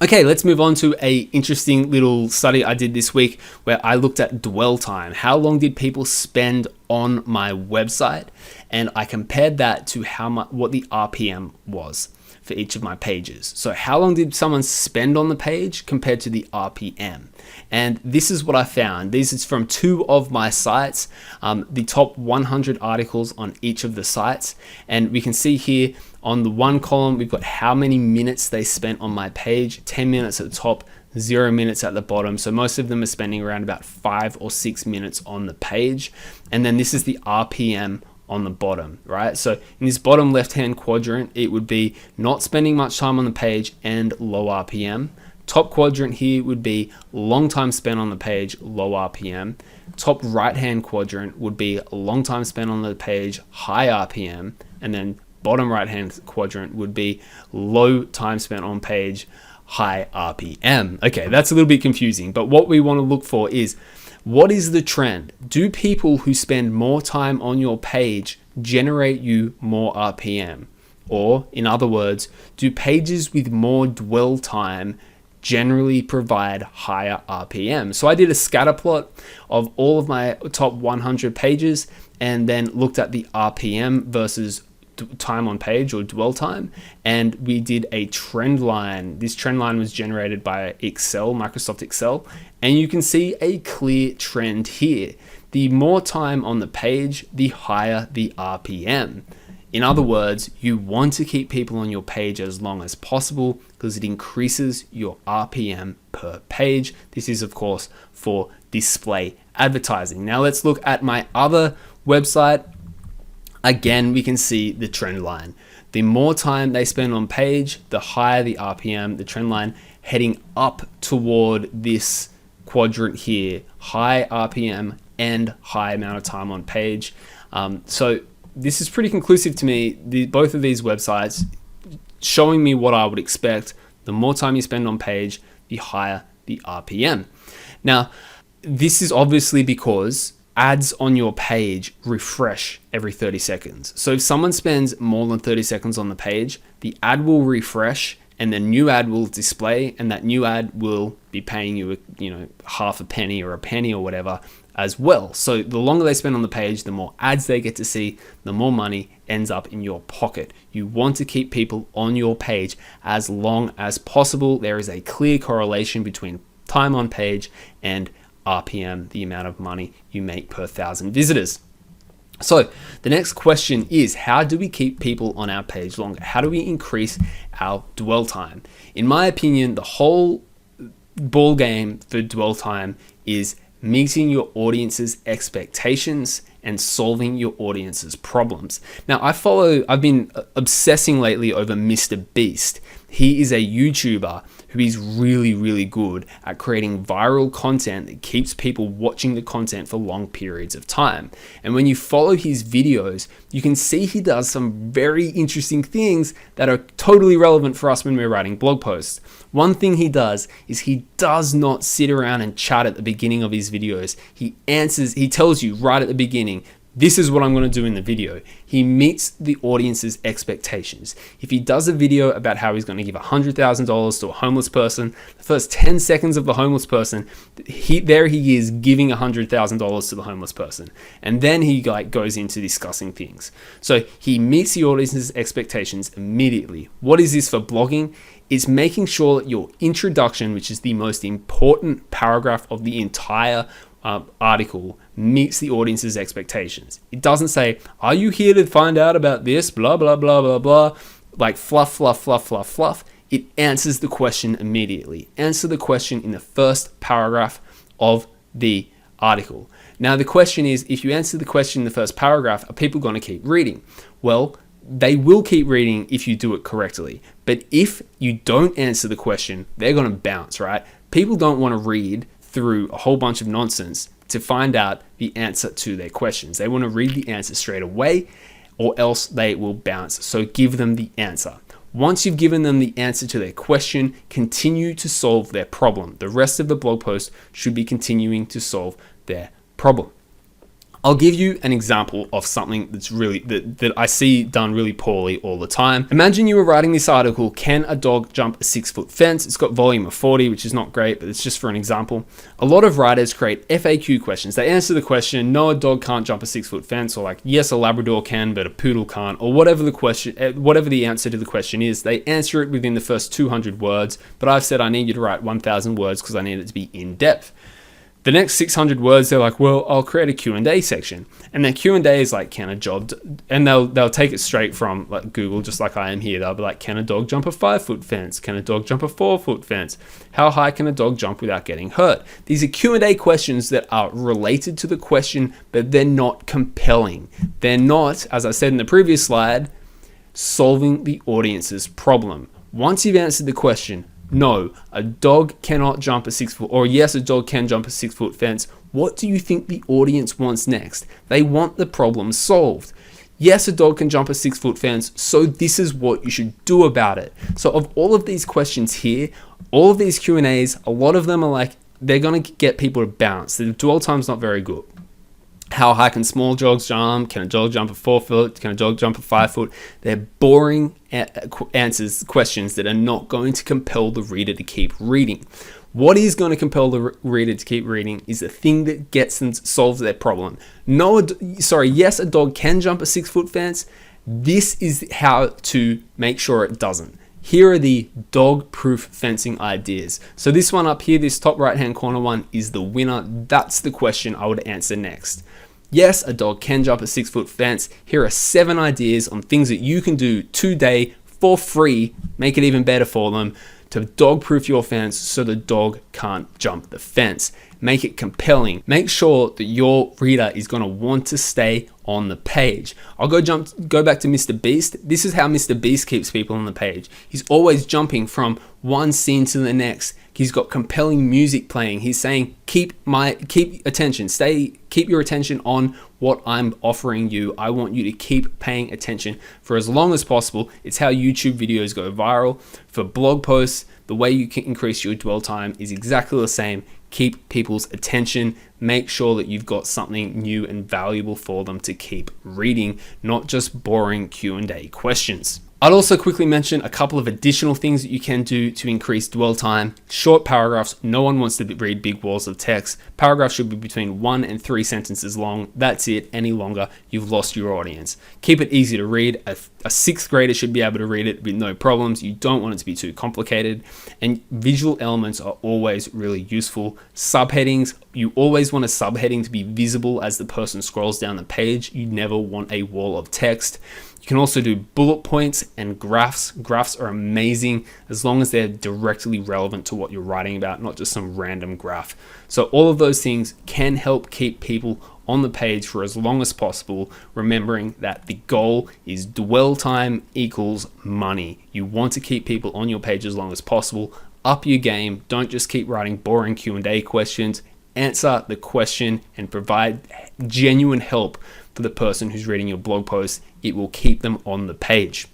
Okay, let's move on to a interesting little study I did this week where I looked at dwell time. How long did people spend on my website? And I compared that to what the RPM was for each of my pages. So how long did someone spend on the page compared to the RPM? And this is what I found. This is from 2 of my sites, the top 100 articles on each of the sites. And we can see here on the one column, we've got how many minutes they spent on my page, 10 minutes at the top, 0 minutes at the bottom. So most of them are spending around about 5 or 6 minutes on the page. And then this is the RPM on the bottom, right? So in this bottom left-hand quadrant, it would be not spending much time on the page and low RPM. Top quadrant here would be long time spent on the page, low RPM. Top right-hand quadrant would be long time spent on the page, high RPM. And then bottom right-hand quadrant would be low time spent on page, high RPM. Okay, that's a little bit confusing, but what we want to look for is, what is the trend? Do people who spend more time on your page generate you more RPM? Or, in other words, do pages with more dwell time generally provide higher RPM? So I did a scatter plot of all of my top 100 pages and then looked at the RPM versus time on page or dwell time, and we did a trend line. This trend line was generated by Excel, Microsoft Excel, and you can see a clear trend here. The more time on the page, the higher the RPM. In other words, you want to keep people on your page as long as possible because it increases your RPM per page. This is, of course, for display advertising. Now let's look at my other website. Again, we can see the trend line. The more time they spend on page, the higher the RPM, the trend line heading up toward this quadrant here, high RPM and high amount of time on page. So this is pretty conclusive to me. Both of these websites showing me what I would expect. The more time you spend on page, the higher the RPM. Now, this is obviously because ads on your page refresh every 30 seconds. So if someone spends more than 30 seconds on the page, the ad will refresh and the new ad will display, and that new ad will be paying you, half a penny or a penny or whatever as well. So the longer they spend on the page, the more ads they get to see, the more money ends up in your pocket. You want to keep people on your page as long as possible. There is a clear correlation between time on page and RPM, the amount of money you make per 1,000 visitors. So the next question is, how do we keep people on our page longer? How do we increase our dwell time? In my opinion, the whole ball game for dwell time is meeting your audience's expectations and solving your audience's problems. Now, I've been obsessing lately over Mr. Beast. He is a YouTuber who is really, really good at creating viral content that keeps people watching the content for long periods of time. And when you follow his videos, you can see he does some very interesting things that are totally relevant for us when we're writing blog posts. One thing he does is he does not sit around and chat at the beginning of his videos. He tells you right at the beginning, this is what I'm going to do in the video. He meets the audience's expectations. If he does a video about how he's going to give $100,000 to a homeless person, the first 10 seconds of the homeless person, he is giving $100,000 to the homeless person. And then he goes into discussing things. So he meets the audience's expectations immediately. What is this for blogging? It's making sure that your introduction, which is the most important paragraph of the entire article, meets the audience's expectations. It doesn't say, are you here to find out about this, blah, blah, blah, blah, blah, like fluff, fluff, fluff, fluff, fluff. It answers the question immediately. Answer the question in the first paragraph of the article. Now, the question is, if you answer the question in the first paragraph, are people going to keep reading? Well, they will keep reading if you do it correctly. But if you don't answer the question, they're going to bounce, right? People don't want to read through a whole bunch of nonsense to find out the answer to their questions. They want to read the answer straight away, or else they will bounce. So give them the answer. Once you've given them the answer to their question, continue to solve their problem. The rest of the blog post should be continuing to solve their problem. I'll give you an example of something that's really that I see done really poorly all the time. Imagine you were writing this article, can a dog jump a 6-foot fence? It's got volume of 40, which is not great, but it's just for an example. A lot of writers create FAQ questions. They answer the question, no, a dog can't jump a 6-foot fence, or like, yes, a Labrador can, but a poodle can't, or whatever the question, whatever the answer to the question is. They answer it within the first 200 words, but I've said I need you to write 1,000 words because I need it to be in depth. The next 600 words, they're like, well, I'll create a Q&A section. And then Q&A is like, can a dog, and they'll take it straight from like Google, just like I am here. They'll be like, can a dog jump a 5-foot fence? Can a dog jump a 4-foot fence? How high can a dog jump without getting hurt? These are Q&A questions that are related to the question, but they're not compelling. They're not, as I said in the previous slide, solving the audience's problem. Once you've answered the question, no, a dog cannot jump a 6-foot, or yes, a dog can jump a 6-foot fence. What do you think the audience wants next? They want the problem solved. Yes, a dog can jump a 6-foot fence, so this is what you should do about it. So of all of these questions here, all of these Q&As, a lot of them are like, they're going to get people to bounce. The dwell time's not very good. How high can small dogs jump? Can a dog jump a 4-foot? Can a dog jump a 5-foot? They're boring questions that are not going to compel the reader to keep reading. What is going to compel the reader to keep reading is the thing that gets them solves their problem. Yes, a dog can jump a 6-foot fence. This is how to make sure it doesn't. Here are the dog-proof fencing ideas. So this one up here, this top right-hand corner one, is the winner. That's the question I would answer next. Yes, a dog can jump a 6-foot fence. Here are 7 ideas on things that you can do today for free, make it even better for them, to dog-proof your fence so the dog can't jump the fence. Make it compelling. Make sure that your reader is going to want to stay on the page. I'll go back to Mr. Beast. This is how Mr. Beast keeps people on the page. He's always jumping from one scene to the next. He's got compelling music playing. He's saying, keep attention. Keep your attention on what I'm offering you. I want you to keep paying attention for as long as possible. It's how YouTube videos go viral. For blog posts, the way you can increase your dwell time is exactly the same. Keep people's attention. Make sure that you've got something new and valuable for them to keep reading, not just boring Q&A questions. I'd also quickly mention a couple of additional things that you can do to increase dwell time. Short paragraphs. No one wants to read big walls of text. Paragraphs should be between 1 and 3 sentences long. That's it. Any longer, you've lost your audience. Keep it easy to read. A 6th grader should be able to read it with no problems. You don't want it to be too complicated. And visual elements are always really useful. Subheadings. You always want a subheading to be visible as the person scrolls down the page. You never want a wall of text. You can also do bullet points and graphs. Graphs are amazing as long as they're directly relevant to what you're writing about, not just some random graph. So all of those things can help keep people on the page for as long as possible, remembering that the goal is dwell time equals money. You want to keep people on your page as long as possible. Up your game. Don't just keep writing boring Q&A questions. Answer the question and provide genuine help for the person who's reading your blog post. It will keep them on the page.